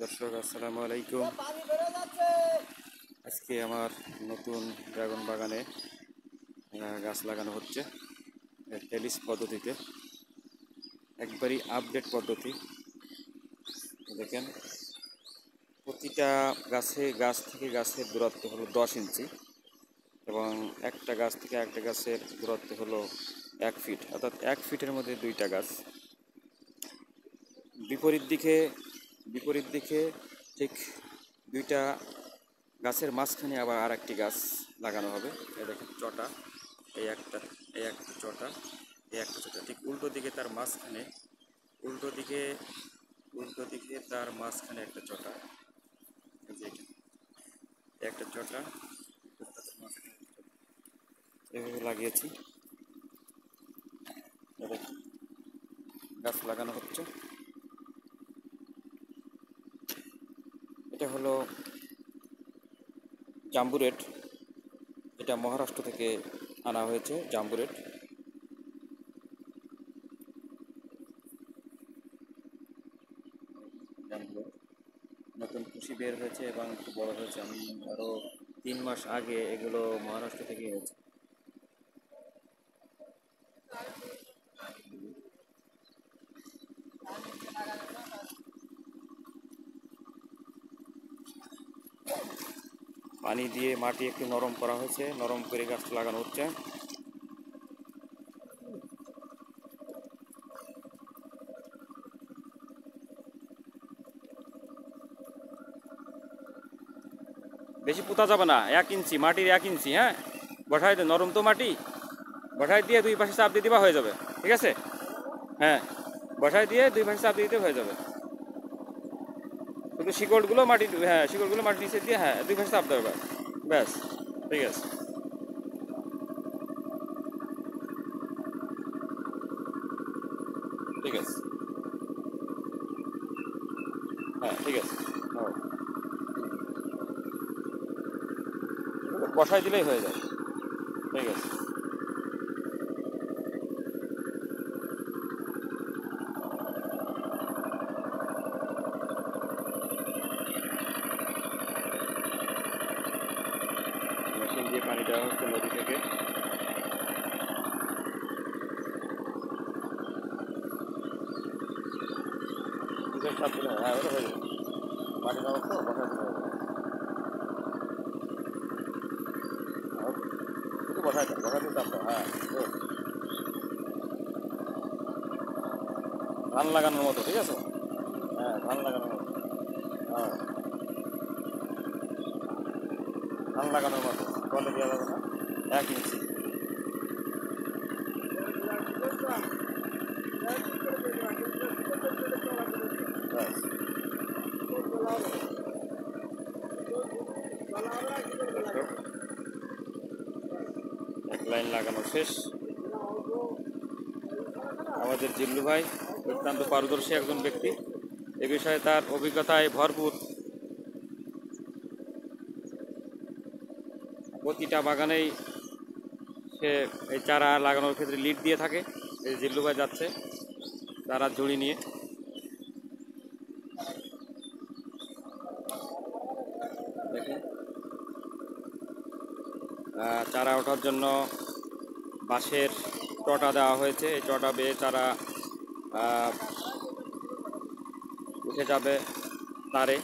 দর্শক আসসালামু আলাইকুম। আজকে আমার নতুন ড্রাগন বাগানে গাছ লাগানো হচ্ছে টেলিস পদ্ধতিতে, একবারই আপডেট পদ্ধতি। দেখেন, প্রতিটা গাছ থেকে গাছের দূরত্ব হলো 10 ইঞ্চি এবং একটা গাছ থেকে একটা গাছের দূরত্ব হলো 1 ফিট, অর্থাৎ 1 ফিটের মধ্যে দুইটা গাছ। বিপরীত দিকে ঠিক দুইটা গাছের মাঝখানে আবার আর একটি গাছ লাগানো হবে। এই দেখেন চটা, এই একটা চটা, এই একটা চটা। ঠিক উল্টো দিকে তার মাঝখানে একটা চটা, এই যে একটা চটা এভাবে লাগিয়েছি। গাছ লাগানো হচ্ছে। এটা হলো জাম্বুরেট, এটা মহারাষ্ট্র থেকে আনা হয়েছে। জাম্বুরেট নতুন কুশি বের হয়েছে এবং একটু বড় হয়েছে। আমি আরো 3 মাস আগে এগুলো মহারাষ্ট্র থেকে এনেছি। পানি দিয়ে মাটি একটু নরম করা হয়েছে, নরম করে গাছটা লাগানো হচ্ছে। বেশি পোতা যাবে না, 1 ইঞ্চি মাটির 1 ইঞ্চি। হ্যাঁ, বসাই দে, নরম তো মাটি, বসাই দিয়ে দুই পাশে চাপ দিয়ে দিবা, হয়ে যাবে। ঠিক আছে, হ্যাঁ, বসাই দিয়ে দুই পাশে চাপ দিয়ে দিতে হয়ে যাবে। শুধু শিকড়গুলো মাটি, হ্যাঁ শিকড়গুলো মাটি নিচে দিয়ে, হ্যাঁ দুই পাশে চাপ দেবে, ব্যাস। ঠিক আছে, ঠিক আছে, হ্যাঁ ঠিক আছে। বসাই দিলেই হয়ে যায়। ঠিক আছে। মেশিন দিয়ে পানি দেওয়া হচ্ছে নদী থেকে। হ্যাঁ ওটা হয়ে যাবে, পানি দেওয়া তো বসাই দিতে হবে। শুধু বসাই দাও, বসাই দিয়ে চাপ দাও। হ্যাঁ, ধান লাগানোর মতো। ঠিক আছে, হ্যাঁ ধান লাগানোর মতো। হ্যাঁ, ধান লাগানোর মতো বলে দেওয়া যাবে না, 1 ইঞ্চি। ব্যাস, এক লাইন লাগানো শেষ। আমাদের জিল্লু ভাই অত্যন্ত পারদর্শী একজন ব্যক্তি, এ বিষয়ে তার অভিজ্ঞতায় ভরপুর। প্রতিটা বাগানেই সে এই চারা লাগানোর ক্ষেত্রে লিড দিয়ে থাকে। এই জিল্লু ভাই যাচ্ছে চারা ঝুড়ি নিয়ে। দেখেন, চারা ওঠার জন্য বাঁশের চটা দেওয়া হয়েছে। এই চটা বেয়ে চারা উঠে যাবে তারে,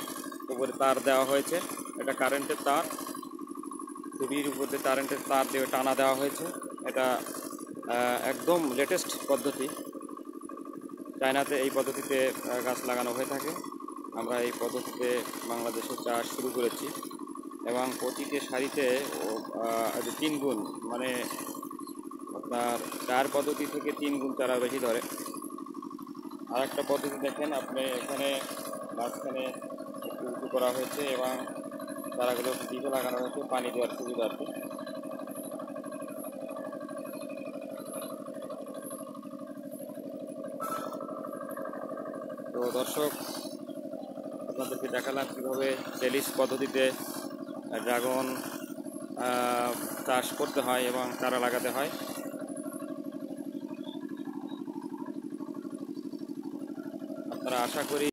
উপরে তার দেওয়া হয়েছে। এটা কারেন্টের তার, খুবির উপরে কারেন্টের তার দিয়ে টানা দেওয়া হয়েছে। এটা একদম লেটেস্ট পদ্ধতি। চায়নাতে এই পদ্ধতিতে গাছ লাগানো হয়ে থাকে। আমরা এই পদ্ধতিতে বাংলাদেশে চাষ শুরু করেছি এবং প্রতিটি সারিতে 3 গুণ, মানে আপনার 4 পদ্ধতি থেকে 3 গুণ চারা বেশি ধরে। আর একটা পদ্ধতি দেখেন আপনি, এখানে মাঝখানে একটু উঁচু করা হয়েছে এবং চারাগুলো ডিপে লাগানো হয়েছে পানি দেওয়ার সুবিধার্থে। তো দর্শক, আপনাদেরকে দেখালাম কীভাবে টেলিস পদ্ধতিতে ড্রাগন চাষ করতে হয় এবং চারা লাগাতে হয়। আপনারা আশা করি